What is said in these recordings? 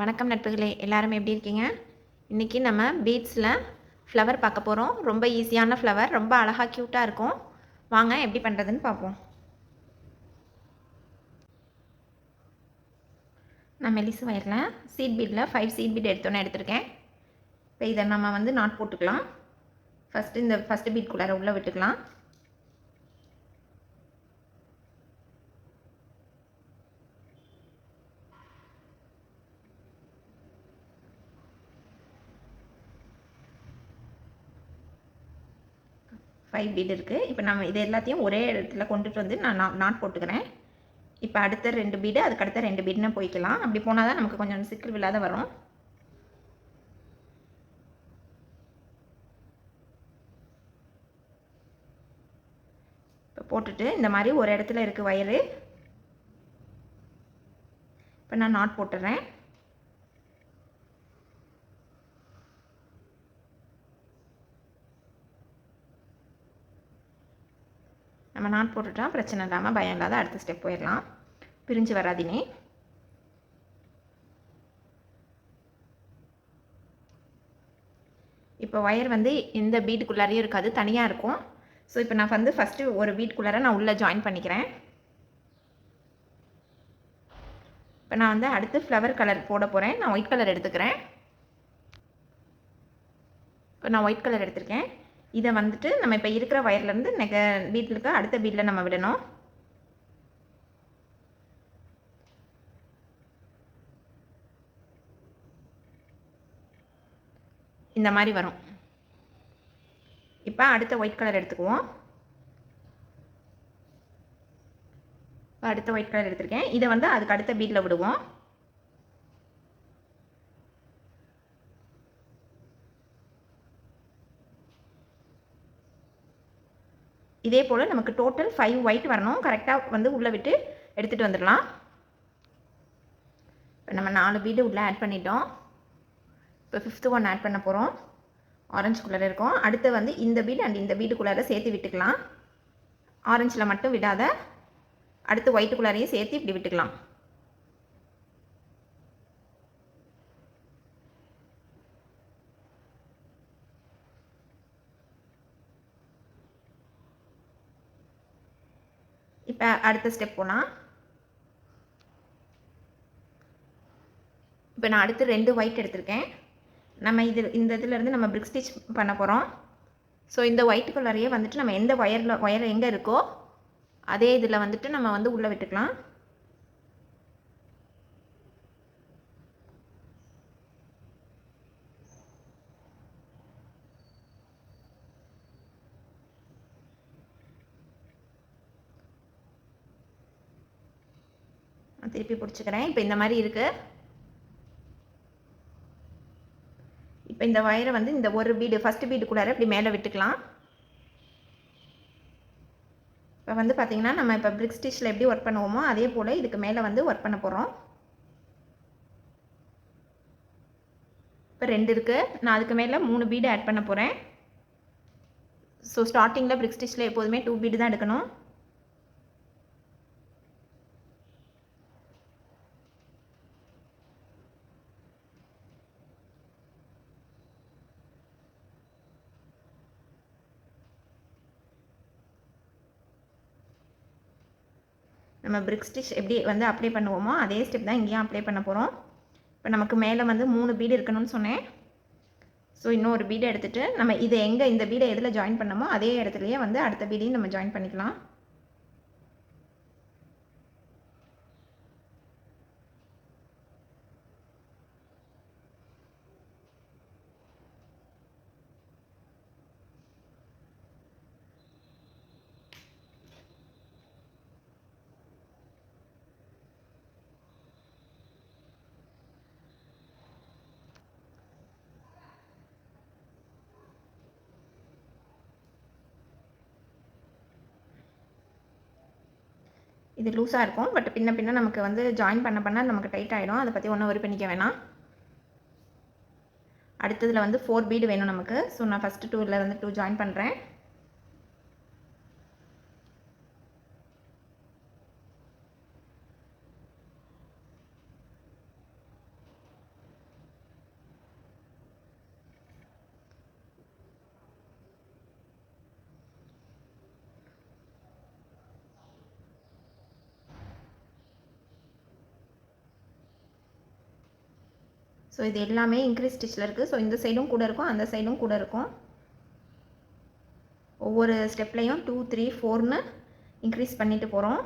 வணக்கம் நட்புகளே, எல்லாரும் எப்படி இருக்கீங்க? இன்றைக்கி நம்ம பீட்ஸில் ஃப்ளவர் பார்க்க போகிறோம். ரொம்ப ஈஸியான ஃப்ளவர், ரொம்ப அழகாக க்யூட்டாக இருக்கும். வாங்க எப்படி பண்ணுறதுன்னு பார்ப்போம். நான் மெலிசு வயரில் சீட் பீடில் 5 சீட் பீட் எடுத்திருக்கேன். இப்போ இதை நம்ம நாட் போட்டுக்கலாம். ஃபஸ்ட்டு பீட்குள்ளார உள்ளே விட்டுக்கலாம். ஃபைவ் பீட் இருக்குது. இப்போ நம்ம இது எல்லாத்தையும் ஒரே இடத்துல கொண்டுட்டு வந்து நான் நாட் போட்டுக்கிறேன். இப்போ அடுத்த 2 பீடு, அதுக்கு அடுத்த 2 பீடுன்னு போய்க்கலாம். அப்படி போனால் தான் நமக்கு கொஞ்சம் சிக்கல் விழாத வரும். இப்போ போட்டுட்டு இந்த மாதிரி ஒரு இடத்துல இருக்குது வயரு. இப்போ நான் நாட் போட்டுறேன். நம்ம நாட் போட்டுட்டா பிரச்சனை இல்லாமல் பயம் இல்லாத அடுத்த ஸ்டெப் போயிடலாம். பிரிஞ்சு வராதினே. இப்போ ஒயர் இந்த பீடுக்குள்ளாரையும் இருக்காது, தனியாக இருக்கும். ஸோ இப்போ நான் ஃபஸ்ட்டு ஒரு பீடுக்குள்ளார நான் உள்ளே ஜாயின் பண்ணிக்கிறேன். இப்போ நான் அடுத்து ஃப்ளவர் கலர் போட போகிறேன். நான் ஒயிட் கலர் எடுத்துக்கிறேன். இப்போ நான் ஒயிட் கலர் எடுத்திருக்கேன். இதை நம்ம இப்போ இருக்கிற ஒயர்லேருந்து பீட்டில் இருக்க அடுத்த பீட்டில் நம்ம விடணும். இந்த மாதிரி வரும். இப்போ அடுத்த ஒயிட் கலர் எடுத்துக்குவோம். இப்போ அடுத்த ஒயிட் கலர் எடுத்திருக்கேன். இதை அதுக்கு அடுத்த பீட்டில் விடுவோம். இதே போல் நமக்கு டோட்டல் 5 ஒயிட் வரணும். கரெக்டாக உள்ளே விட்டு எடுத்துகிட்டு வந்துடலாம். இப்போ நம்ம 4 பீடு உள்ளே ஆட் பண்ணிட்டோம். இப்போ 5th ஒன் ஆட் பண்ண போகிறோம். ஆரஞ்சு கலர் இருக்கும். அடுத்து இந்த பீடு அண்ட் இந்த பீடுக்குள்ளார சேர்த்து விட்டுக்கலாம். ஆரஞ்சில் மட்டும் விடாத, அடுத்து ஒயிட்டுக்குள்ளாரையும் சேர்த்து இப்படி விட்டுக்கலாம். இப்போ அடுத்த ஸ்டெப் போனால், இப்போ நான் அடுத்து 2 ஒயிட் எடுத்திருக்கேன். நம்ம இந்த இதிலேருந்து நம்ம பிரிக் ஸ்டிச் பண்ண போகிறோம். ஸோ இந்த ஒயிட்டுக்குள்ளாரையே நம்ம எந்த ஒயர் எங்கே இருக்கோ அதே இதில் நம்ம உள்ளே விட்டுக்கலாம். திருப்பி பிடிச்சிக்கிறேன். இப்போ இந்த மாதிரி இருக்குது. இப்போ இந்த வயரை இந்த ஒரு பீடு, ஃபஸ்ட்டு பீடுக்குள்ளார இப்படி மேலே விட்டுக்கலாம். இப்போ பார்த்திங்கன்னா நம்ம இப்போ பிரிக் ஸ்டிச்சில் எப்படி ஒர்க் பண்ணுவோமோ அதே போல் இதுக்கு மேலே ஒர்க் பண்ண போகிறோம். இப்போ 2 இருக்குது. நான் அதுக்கு மேலே 3 பீடு ஆட் பண்ண போகிறேன். ஸோ ஸ்டார்டிங்கில் பிரிக் ஸ்டிச்சில் எப்போதுமே 2 பீடு தான் எடுக்கணும். நம்ம பிரிக் ஸ்டிச் எப்படி அப்ளை பண்ணுவோமோ அதே ஸ்டெப் தான் இங்கேயும் அப்ளை பண்ண போகிறோம். இப்போ நமக்கு மேலே 3 பீடு இருக்கணும்னு சொன்னேன். ஸோ இன்னொரு பீடை எடுத்துகிட்டு நம்ம இதை இந்த பீடை எதில் ஜாயின் பண்ணமோ அதே இடத்துலையே அடுத்த பீடையும் நம்ம ஜாயின் பண்ணிக்கலாம். இது லூஸாக இருக்கும். பட் பின்ன நமக்கு ஜாயின் பண்ண நமக்கு டைட் ஆகிடும். அதை பற்றி ஒன்றும் வரி பண்ணிக்க வேணாம். அடுத்ததில் 4 பீடு வேணும் நமக்கு. ஸோ நான் ஃபஸ்ட்டு 2ல் 2 ஜாயின் பண்ணுறேன். ஸோ இது எல்லாமே இன்க்ரீஸ் ஸ்டிச்சில் இருக்குது. ஸோ இந்த சைடும் கூட இருக்கும், அந்த சைடும் கூட இருக்கும். ஒவ்வொரு ஸ்டெப்லேயும் 2 3 4ன்னு இன்க்ரீஸ் பண்ணிட்டு போகிறோம்.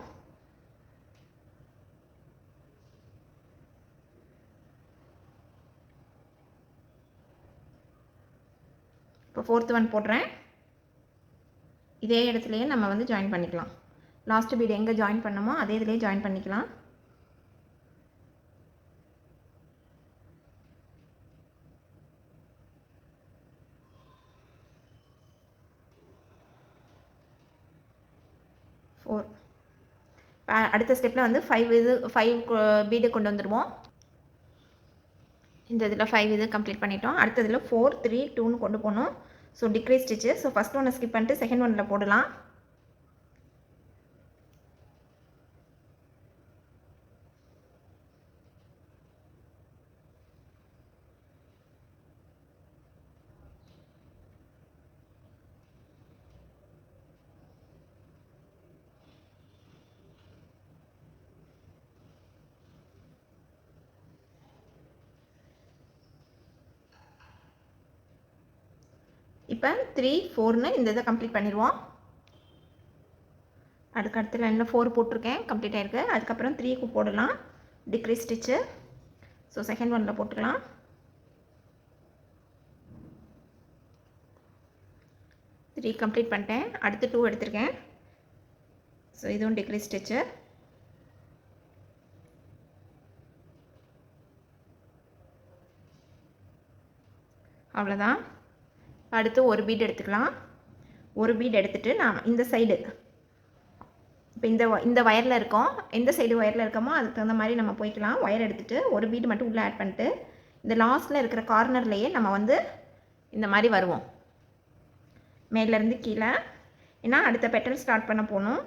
இப்போ 4th ஒன் போடுறேன். இதே இடத்துலையே நம்ம வந்து ஜாயின் பண்ணிக்கலாம். லாஸ்ட் பீடு எங்கே ஜாயின் பண்ணமோ அதே இதிலே ஜாயின் பண்ணிக்கலாம். அடுத்த ஸ்டெப்பில் வந்து 5 பீடு கொண்டு வந்துடுவோம். இந்த இதில் 5 இது கம்ப்ளீட் பண்ணிட்டோம். அடுத்ததில் 4 3 2ன்னு கொண்டு போகணும். So degrees stitch. So first ஒன்னை ஸ்கிப் பண்ணிட்டு செகண்ட் ஒன்னில் போடலாம். இப்போ 3 4ன்னு இந்த இதை கம்ப்ளீட் பண்ணிடுவோம். அடுத்த லைனில் 4 போட்டிருக்கேன், கம்ப்ளீட் ஆகிருக்கு. அதுக்கப்புறம் 3க்கு போடலாம் டிக்ரீஸ் ஸ்டிச்சு. ஸோ செகண்ட் ஒன்னில் போட்டுக்கலாம். த்ரீ கம்ப்ளீட் பண்ணிட்டேன். அடுத்து 2 எடுத்திருக்கேன். ஸோ இதுவும் டிக்ரீஸ் ஸ்டிச்சு. அவ்வளோதான். அடுத்து ஒரு பீட் எடுத்துக்கலாம். ஒரு பீட் எடுத்துகிட்டு நான் இந்த சைடு இப்போ இந்த ஒயரில் இருக்கோம், எந்த சைடு ஒயரில் இருக்கோமோ அதுக்கு தகுந்த மாதிரி நம்ம போய்க்கலாம். ஒயர் எடுத்துகிட்டு ஒரு பீடு மட்டும் உள்ளே ஆட் பண்ணிட்டு இந்த லாஸ்ட்டில் இருக்கிற கார்னர்லேயே நம்ம வந்து இந்த மாதிரி வருவோம், மேலேருந்து கீழே. ஏன்னா அடுத்த பெட்டல் ஸ்டார்ட் பண்ண போகணும்.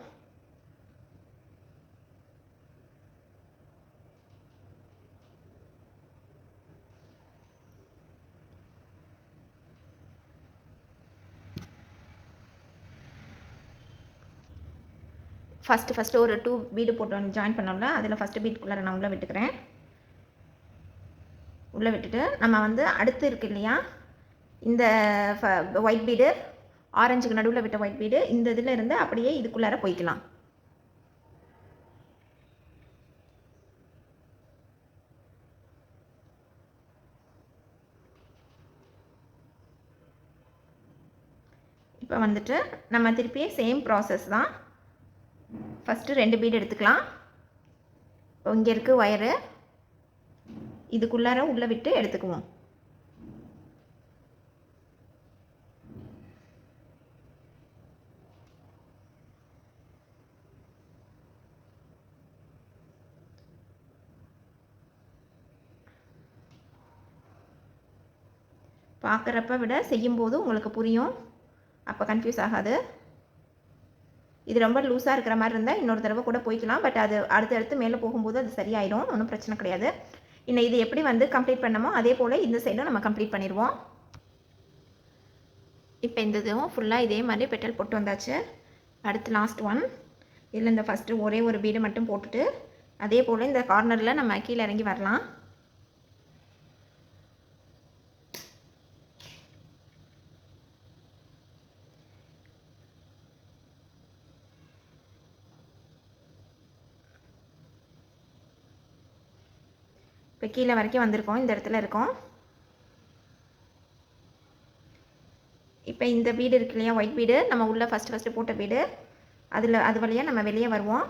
ஃபஸ்ட்டு ஒரு 2 பீடு போட்டு ஜாயின் பண்ணோம்ல, அதில் ஃபஸ்ட்டு பீட்டுக்குள்ளே நான் உள்ளே விட்டுக்கிறேன். உள்ளே விட்டுட்டு நம்ம வந்து அடுத்து இருக்கு இல்லையா, இந்த ஒயிட் பீடு, ஆரஞ்சுக்கு நடுவில் விட்ட ஒயிட் பீடு, இந்த இதில் இருந்து அப்படியே இதுக்குள்ளார போய்க்கலாம். இப்போ வந்துட்டு நம்ம திருப்பி சேம் ப்ராசஸ் தான். ஃபஸ்ட்டு 2 பீடு எடுத்துக்கலாம். இப்போ இங்கே இருக்குது ஒயரு, இதுக்குள்ளார உள்ளே விட்டு எடுத்துக்குவோம். பார்க்குறப்ப விட செய்யும்போது உங்களுக்கு புரியும், அப்போ கன்ஃபியூஸ் ஆகாது. இது ரொம்ப லூஸாக இருக்கிற மாதிரி இருந்தால் இன்னொரு தடவை கூட போய்க்கலாம். பட் அது அடுத்தடுத்து மேலே போகும்போது அது சரியாயிடும், ஒன்றும் பிரச்சனை கிடையாது. இன்னும் இது எப்படி வந்து கம்ப்ளீட் பண்ணமோ அதே போல் இந்த சைடும் நம்ம கம்ப்ளீட் பண்ணிடுவோம். இப்போ இந்த இதுவும் ஃபுல்லாக இதே மாதிரி பெட்டல் போட்டு வந்தாச்சு. அடுத்து லாஸ்ட் ஒன். இதில் இந்த ஃபஸ்ட்டு ஒரே ஒரு பீடு மட்டும் போட்டுட்டு அதே போல் இந்த கார்னரில் நம்ம கீழே இறங்கி வரலாம். இப்போ கீழே வரைக்கும் வந்திருக்கோம், இந்த இடத்துல இருக்கோம். இப்போ இந்த பீடு இருக்கு இல்லையா, ஒயிட் பீடு, நம்ம உள்ளே ஃபஸ்ட்டு போட்ட பீடு, அது வழியாக நம்ம வெளியே வருவோம்.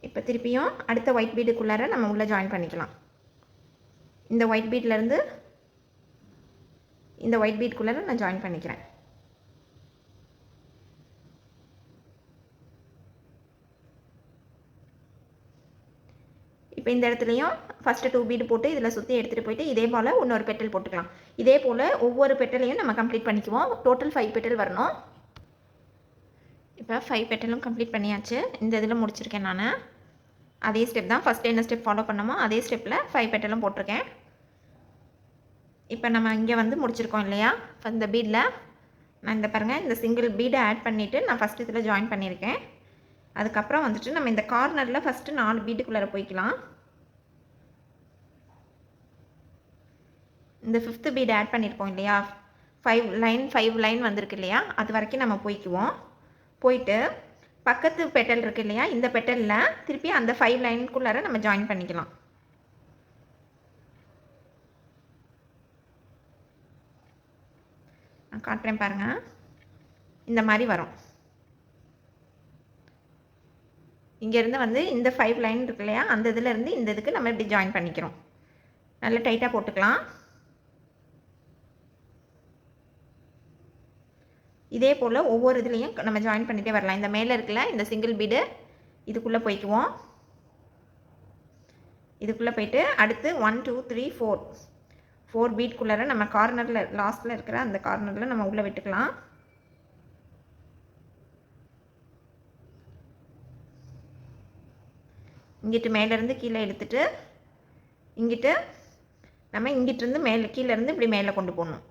இப்போ திருப்பியும் அடுத்த ஒயிட் பீடுக்குள்ளார நம்ம உள்ளே ஜாயின் பண்ணிக்கலாம். இந்த ஒயிட் பீட்லேருந்து இந்த ஒயிட் பீட்குள்ளார நான் ஜாயின் பண்ணிக்கிறேன். இப்போ இந்த இடத்துலையும் ஃபஸ்ட்டு 2 பீடு போட்டு இதில் சுற்றி எடுத்துகிட்டு போயிட்டு இதே போல் இன்னொரு பெட்டல் போட்டுக்கலாம். இதே போல் ஒவ்வொரு பெட்டலையும் நம்ம கம்ப்ளீட் பண்ணிக்குவோம். டோட்டல் 5 பெட்டல் வரணும். இப்போ 5 பெட்டலும் கம்ப்ளீட் பண்ணியாச்சு. இந்த இதில் முடிச்சிருக்கேன் நான். அதே ஸ்டெப் தான், ஃபஸ்ட்டு என்ன ஸ்டெப் ஃபாலோ பண்ணோமோ அதே ஸ்டெப்பில் 5 பெட்டலும் போட்டிருக்கேன். இப்போ நம்ம இங்கே வந்து முடிச்சிருக்கோம் இல்லையா, இந்த பீடில் நான் இந்த பாருங்கள், இந்த சிங்கிள் பீடை ஆட் பண்ணிவிட்டு நான் ஃபஸ்ட்டு இதில் ஜாயின் பண்ணியிருக்கேன். அதுக்கப்புறம் வந்துட்டு நம்ம இந்த கார்னரில் ஃபஸ்ட்டு 4 பீடுக்குள்ளார போய்க்கலாம். இந்த 5th பீட் ஆட் பண்ணியிருக்கோம் இல்லையா, 5 லைன் வந்திருக்கு இல்லையா, அது வரைக்கும் நம்ம போய்க்குவோம். போயிட்டு பக்கத்து பெட்டல் இருக்குது இல்லையா, இந்த பெட்டலில் திருப்பி அந்த 5 லைனுக்குள்ளார நம்ம ஜாயின் பண்ணிக்கலாம். நான் காட்டுறேன் பாருங்கள், இந்த மாதிரி வரும். இங்கேருந்து வந்து இந்த 5 லைன் இருக்கு இல்லையா, அந்த இதுலேருந்து இந்த இதுக்கு நம்ம இப்படி ஜாயின் பண்ணிக்கிறோம். நல்லா டைட்டாக போட்டுக்கலாம். இதே போல் ஒவ்வொரு இதுலேயும் நம்ம ஜாயின் பண்ணிகிட்டே வரலாம். இந்த மேலே இருக்குல்ல இந்த சிங்கிள் பீடு, இதுக்குள்ளே போய்க்குவோம். இதுக்குள்ளே போயிட்டு அடுத்து 1 2 3 4 பீட்குள்ளார நம்ம கார்னரில் லாஸ்ட்டில் இருக்கிற அந்த கார்னரில் நம்ம உள்ளே விட்டுக்கலாம். இங்கிட்டு மேலேருந்து கீழே எடுத்துட்டு இங்கிட்டு நம்ம இங்கிட்டிருந்து மேலே கீழேருந்து இப்படி மேலே கொண்டு போகணும்.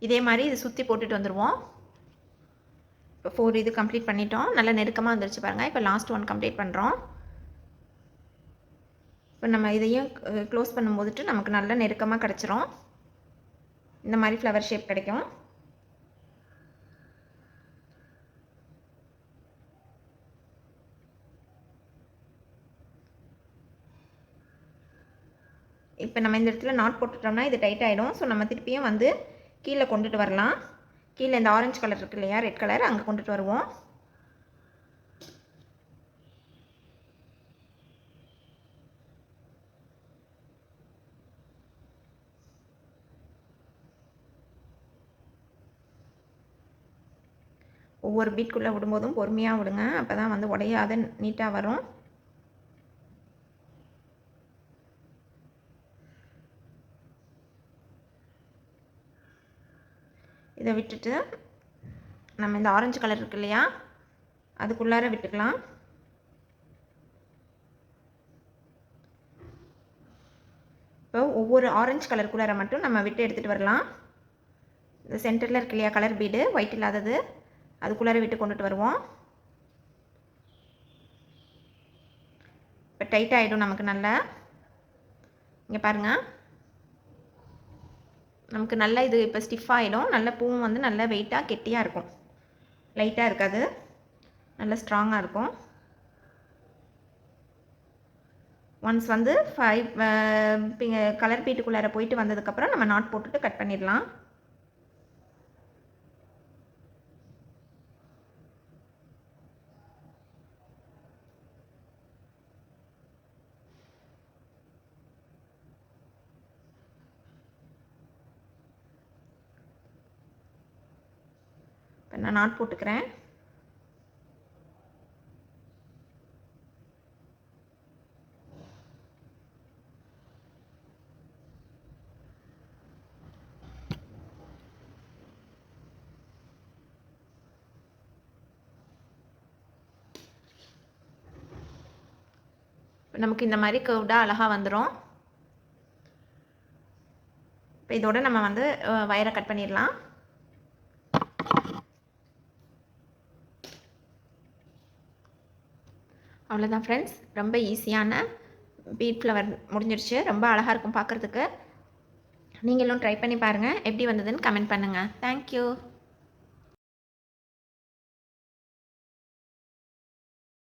இதே மாதிரி இது சுற்றி போட்டுட்டு வந்துடுவோம். இப்போ 4 இது கம்ப்ளீட் பண்ணிட்டோம். நல்லா நெருக்கமாக வந்துருச்சு பாருங்கள். இப்போ லாஸ்ட் ஒன் கம்ப்ளீட் பண்ணுறோம். இப்போ நம்ம இதையும் க்ளோஸ் பண்ணும்போதுட்டு நமக்கு நல்லா நெருக்கமாக கிடச்சிரும். இந்த மாதிரி ஃப்ளவர் ஷேப் கிடைக்கும். இப்போ நம்ம இந்த இடத்துல நாட் போட்டுட்டோம்னா இது டைட் ஆகிடும். ஸோ நம்ம திருப்பியும் வந்து கீழே கொண்டுட்டு வரலாம். கீழே இந்த ஆரஞ்சு கலர் இருக்கு இல்லையா, ரெட் கலர், அங்கே கொண்டுட்டு வருவோம். ஒவ்வொரு பீட்குள்ளே விடும்போதும் பொறுமையாக விடுங்க, அப்போ தான் வந்து உடையாத நீட்டாக வரும். இதை விட்டுட்டு நம்ம இந்த ஆரஞ்சு கலர் இருக்கு இல்லையா, அதுக்குள்ளார விட்டுக்கலாம். இப்போ ஒவ்வொரு ஆரஞ்சு கலருக்குள்ளார மட்டும் நம்ம விட்டு எடுத்துகிட்டு வரலாம். இந்த சென்டரில் இருக்கு இல்லையா கலர் பீடு, ஒயிட் இல்லாதது, அதுக்குள்ளார விட்டு கொண்டுட்டு வருவோம். இப்போ டைட் ஆகிடும் நமக்கு நல்லா. இங்கே பாருங்கள், நமக்கு நல்லா இது இப்போ ஸ்டிஃப் ஆகிடும். நல்ல பூவும் வந்து நல்லா வெயிட்டாக கெட்டியாக இருக்கும், லைட்டாக இருக்காது, நல்லா ஸ்ட்ராங்காக இருக்கும். ஒன்ஸ் வந்து 5 கலர் பீட்டுக்குள்ளார போயிட்டு வந்ததுக்கப்புறம் நம்ம நாட் போட்டுட்டு கட் பண்ணிடலாம். இப்போ நான் நாட் போட்டுக்கிறேன். நமக்கு இந்த மாதிரி கர்வ்டாக அழகாக வந்துடும். இப்போ இதோட நம்ம வந்து வயரை கட் பண்ணிடலாம். அவ்வளோதான் ஃப்ரெண்ட்ஸ், ரொம்ப ஈஸியான பீட் ஃப்ளவர் முடிஞ்சிருச்சு. ரொம்ப அழகாக இருக்கும் பார்க்குறதுக்கு. நீங்களும் ட்ரை பண்ணி பாருங்கள், எப்படி வந்ததுன்னு கமெண்ட் பண்ணுங்கள். தேங்க்யூ.